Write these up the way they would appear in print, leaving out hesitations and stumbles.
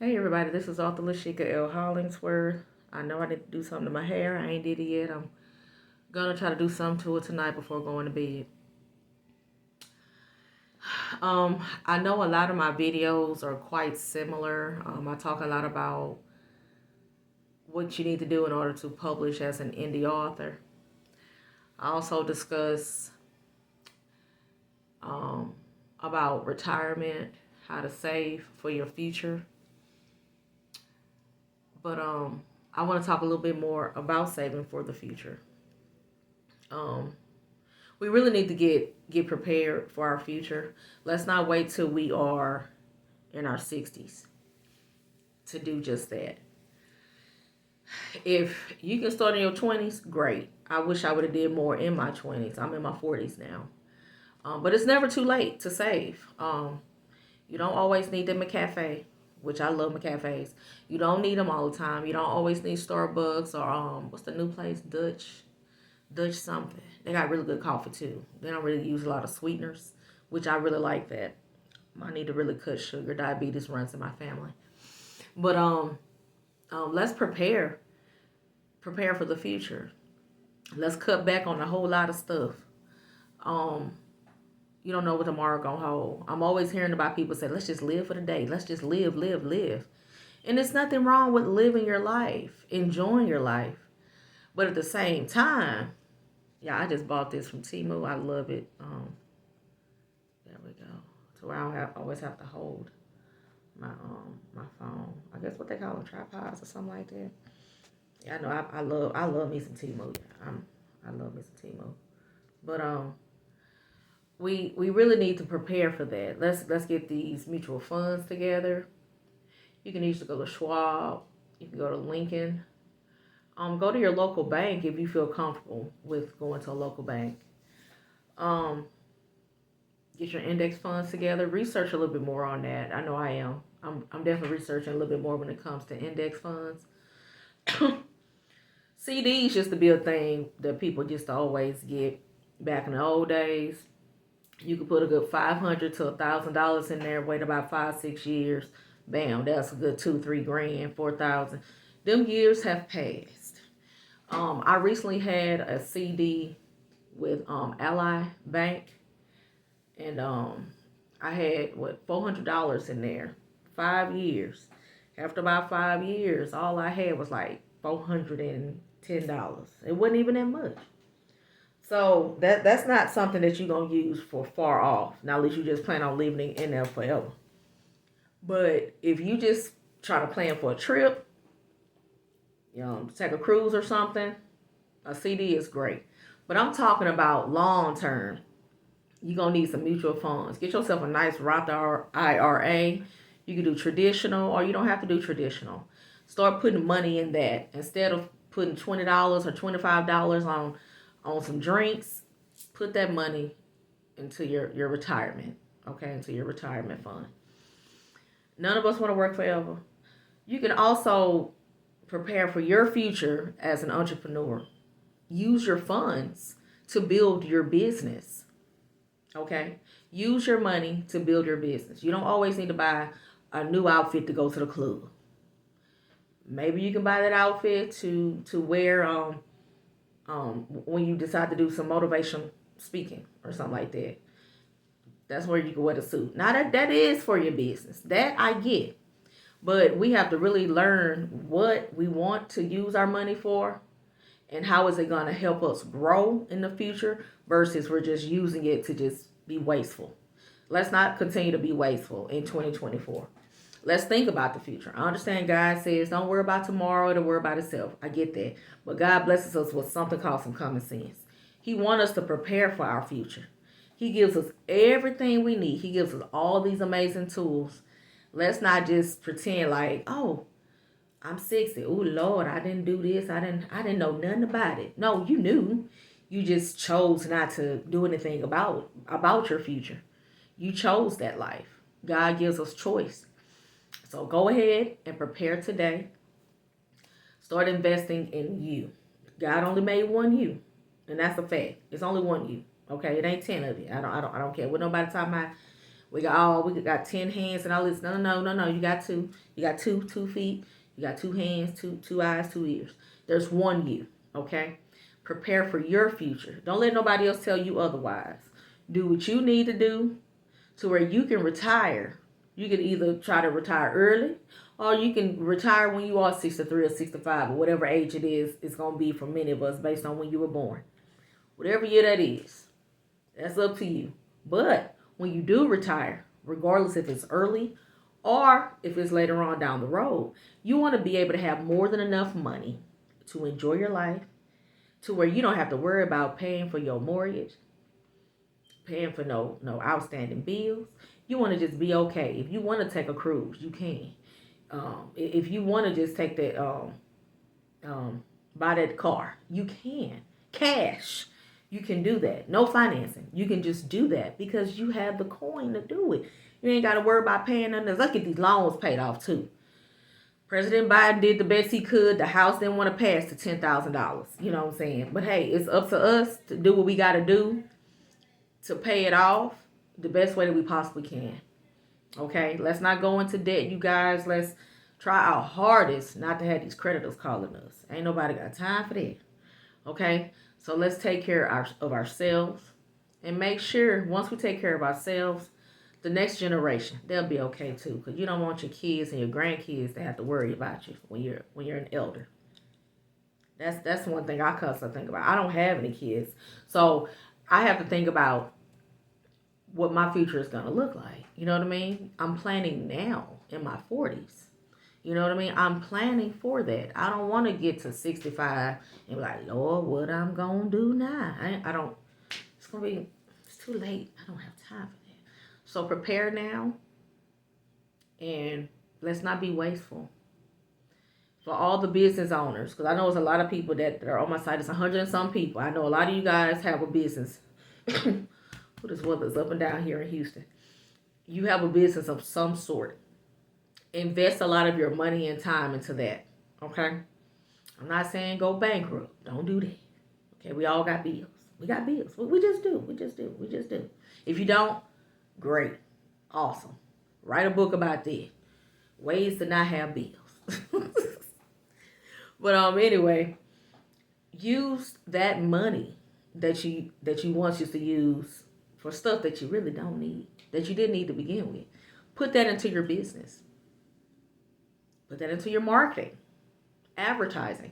Hey everybody, this is AuthorLHollingsworth. I know I need to do something to my hair. I ain't did it yet. I'm gonna try to do something to it tonight before going to bed. I know a lot of my videos are quite similar. I talk a lot about what you need to do in order to publish as an indie author. I also discuss about retirement, how to save for your future. But I want to talk a little bit more about saving for the future. We really need to get prepared for our future. Let's not wait till we are in our 60s to do just that. If you can start in your 20s, great. I wish I would have did more in my 20s. I'm in my 40s now. But it's never too late to save. You don't always need them at cafe, which I love McCafes. You don't need them all the time. You don't always need Starbucks or what's the new place? Dutch something. They got really good coffee too. They don't really use a lot of sweeteners, which I really like that. I need to really cut sugar. Diabetes runs in my family. But let's prepare for the future. Let's cut back on a whole lot of stuff. You don't know what tomorrow gonna hold. I'm always hearing about people say, let's just live for the day. Let's just live. And there's nothing wrong with living your life, enjoying your life. But at the same time, yeah, I just bought this from Temu. I love it. There we go. So I don't always have to hold my phone. I guess what they call them, tripods or something like that. Yeah, I know. I love me some Temu. I love me some Temu. But we really need to prepare for that. Let's get these mutual funds together. You can usually go to Schwab. You can go to Lincoln. Go to your local bank if you feel comfortable with going to a local bank. Get your index funds together. Research a little bit more on that. I know I am. I'm definitely researching a little bit more when it comes to index funds. CDs used to be a thing that people just always get back in the old days. You could put a good $500 to $1,000 in there, wait about 5-6 years. Bam, that's a good $2-3 grand, 4,000. Them years have passed. I recently had a CD with Ally Bank, and I had $400 in there, 5 years. After about 5 years, all I had was like $410. It wasn't even that much. So that's not something that you're gonna use for far off. Now, at least you just plan on leaving it in there forever. But if you just try to plan for a trip, take a cruise or something, a CD is great. But I'm talking about long term. You're going to need some mutual funds. Get yourself a nice Roth IRA. You can do traditional, or you don't have to do traditional. Start putting money in that. Instead of putting $20 or $25 on some drinks, put that money into your retirement, okay, into your retirement fund. None of us want to work forever. You can also prepare for your future as an entrepreneur. Use your funds to build your business. Okay? Use your money to build your business. You don't always need to buy a new outfit to go to the club. Maybe you can buy that outfit to wear when you decide to do some motivation speaking or something like that. That's where you can wear the suit. Now that is for your business. That I get. But we have to really learn what we want to use our money for and how is it going to help us grow in the future versus we're just using it to just be wasteful. Let's not continue to be wasteful in 2024. Let's think about the future. I understand God says don't worry about tomorrow, it'll worry about itself. I get that. But God blesses us with something called some common sense. He wants us to prepare for our future. He gives us everything we need. He gives us all these amazing tools. Let's not just pretend like, oh, I'm 60. Oh Lord, I didn't do this. I didn't know nothing about it. No, you knew. You just chose not to do anything about your future. You chose that life. God gives us choice. So go ahead and prepare today. Start investing in you. God only made one you, and that's a fact. It's only one you. Okay, it ain't 10 of you. I don't care what nobody talking about. we got 10 hands and all this. No. You got two. You got two feet. You got two hands, two eyes, two ears. There's one you. Okay. Prepare for your future. Don't let nobody else tell you otherwise. Do what you need to do to where you can retire. You can either try to retire early or you can retire when you are 63 or 65 or whatever age it is. It's going to be for many of us based on when you were born. Whatever year that is, that's up to you. But when you do retire, regardless if it's early or if it's later on down the road, you want to be able to have more than enough money to enjoy your life, to where you don't have to worry about paying for your mortgage, paying for no outstanding bills. You want to just be okay. If you want to take a cruise, you can. If you want to just take that, buy that car, you can. Cash, you can do that. No financing. You can just do that because you have the coin to do it. You ain't got to worry about paying nothing. Let's get these loans paid off too. President Biden did the best he could. The House didn't want to pass the $10,000. You know what I'm saying? But hey, it's up to us to do what we got to do to pay it off the best way that we possibly can. Okay? Let's not go into debt, you guys. Let's try our hardest not to have these creditors calling us. Ain't nobody got time for that. Okay? So let's take care of ourselves and make sure once we take care of ourselves, the next generation, they'll be okay too. Because you don't want your kids and your grandkids to have to worry about you when you're an elder. That's one thing I constantly think about. I don't have any kids. So I have to think about what my future is going to look like. You know what I mean? I'm planning now in my 40s. You know what I mean? I'm planning for that. I don't want to get to 65 and be like, Lord, what I'm going to do now? I don't, it's too late. I don't have time for that. So prepare now, and let's not be wasteful. For all the business owners, because I know there's a lot of people that are on my site. It's 100 and some people. I know a lot of you guys have a business. What is weather's up and down here in Houston? You have a business of some sort. Invest a lot of your money and time into that. Okay? I'm not saying go bankrupt. Don't do that. Okay? We all got bills. We got bills. We just do. If you don't, great. Awesome. Write a book about that. Ways to not have bills. But anyway, use that money that you once used to use for stuff that you really don't need, that you didn't need to begin with. Put that into your business. Put that into your marketing, advertising,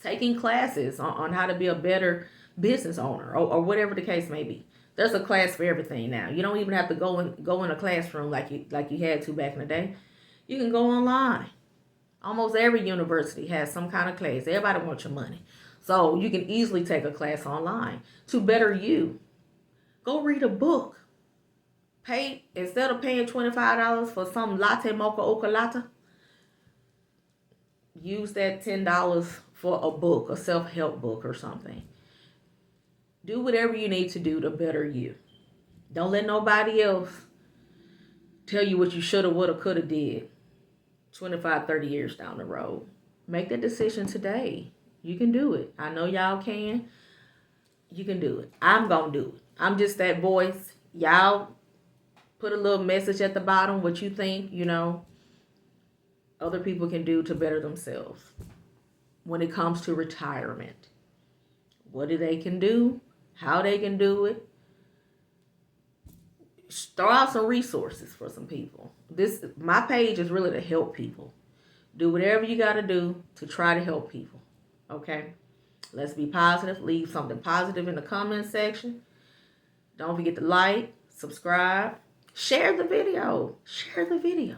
taking classes on how to be a better business owner or whatever the case may be. There's a class for everything now. You don't even have to go in a classroom like you had to back in the day. You can go online. Almost every university has some kind of class. Everybody wants your money. So you can easily take a class online to better you. Go read a book. Instead of paying $25 for some latte mocha oca latte, use that $10 for a book, a self-help book or something. Do whatever you need to do to better you. Don't let nobody else tell you what you shoulda, woulda, coulda did 25, 30 years down the road. Make that decision today. You can do it. I know y'all can. You can do it. I'm going to do it. I'm just that voice. Y'all put a little message at the bottom, what you think, other people can do to better themselves when it comes to retirement. What they can do, how they can do it. Throw out some resources for some people. My page is really to help people. Do whatever you got to do to try to help people. Okay? Let's be positive. Leave something positive in the comment section. Don't forget to like, subscribe, share the video. Share the video.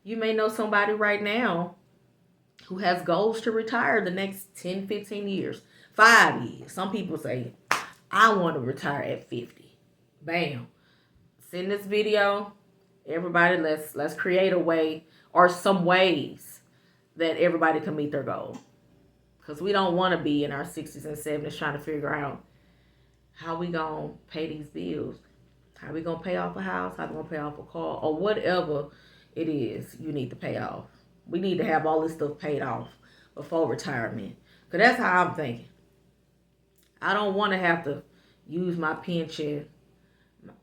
You may know somebody right now who has goals to retire the next 10, 15 years, 5 years. Some people say, I want to retire at 50. Bam. Send this video. Everybody, let's create a way or some ways that everybody can meet their goal. Because we don't want to be in our 60s and 70s trying to figure out how we going to pay these bills. How we going to pay off a house? How we going to pay off a car? Or whatever it is you need to pay off. We need to have all this stuff paid off before retirement. Because that's how I'm thinking. I don't want to have to use my pension,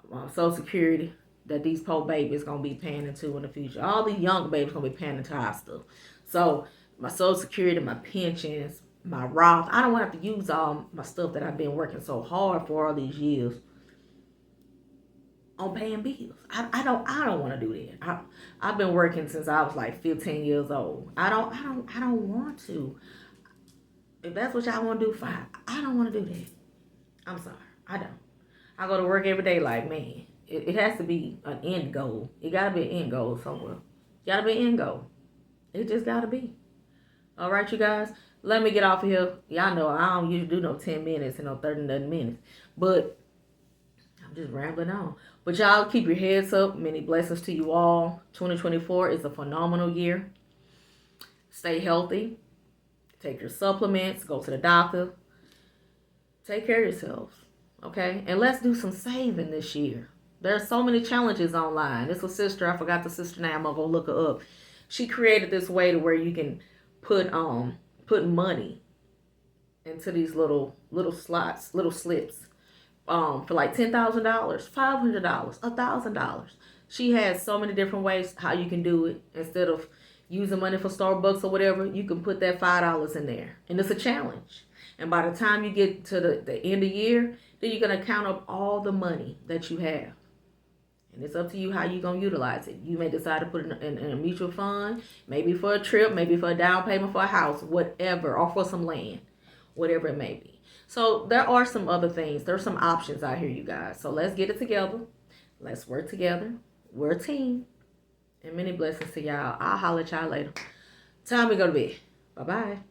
my Social Security, that these poor babies gonna be paying into in the future. All these young babies gonna be paying into our stuff. So my Social Security, my pensions, my Roth, I don't want to have to use all my stuff that I've been working so hard for all these years on paying bills. I don't want to do that. I've been working since I was like 15 years old. I don't want to. If that's what y'all want to do, fine. I don't want to do that. I'm sorry. I don't. I go to work every day like, man, it has to be an end goal. It got to be an end goal somewhere. Got to be an end goal. It just got to be. All right, you guys. Let me get off of here. Y'all know I don't usually do no 10 minutes and no 30 minutes. But I'm just rambling on. But y'all keep your heads up. Many blessings to you all. 2024 is a phenomenal year. Stay healthy. Take your supplements. Go to the doctor. Take care of yourselves. Okay? And let's do some saving this year. There are so many challenges online. This was sister. I forgot the sister name. I'm going to go look her up. She created this way to where you can put money into these little slots, little slips. For like $10,000, $500, $1,000. She has so many different ways how you can do it. Instead of using money for Starbucks or whatever, you can put that $5 in there. And it's a challenge. And by the time you get to the end of the year, then you're going to count up all the money that you have. And it's up to you how you're going to utilize it. You may decide to put it in a mutual fund, maybe for a trip, maybe for a down payment for a house, whatever, or for some land, whatever it may be. So there are some other things. There's some options out here, you guys. So let's get it together. Let's work together. We're a team. And many blessings to y'all. I'll holler at y'all later. Time to go to bed. Bye-bye.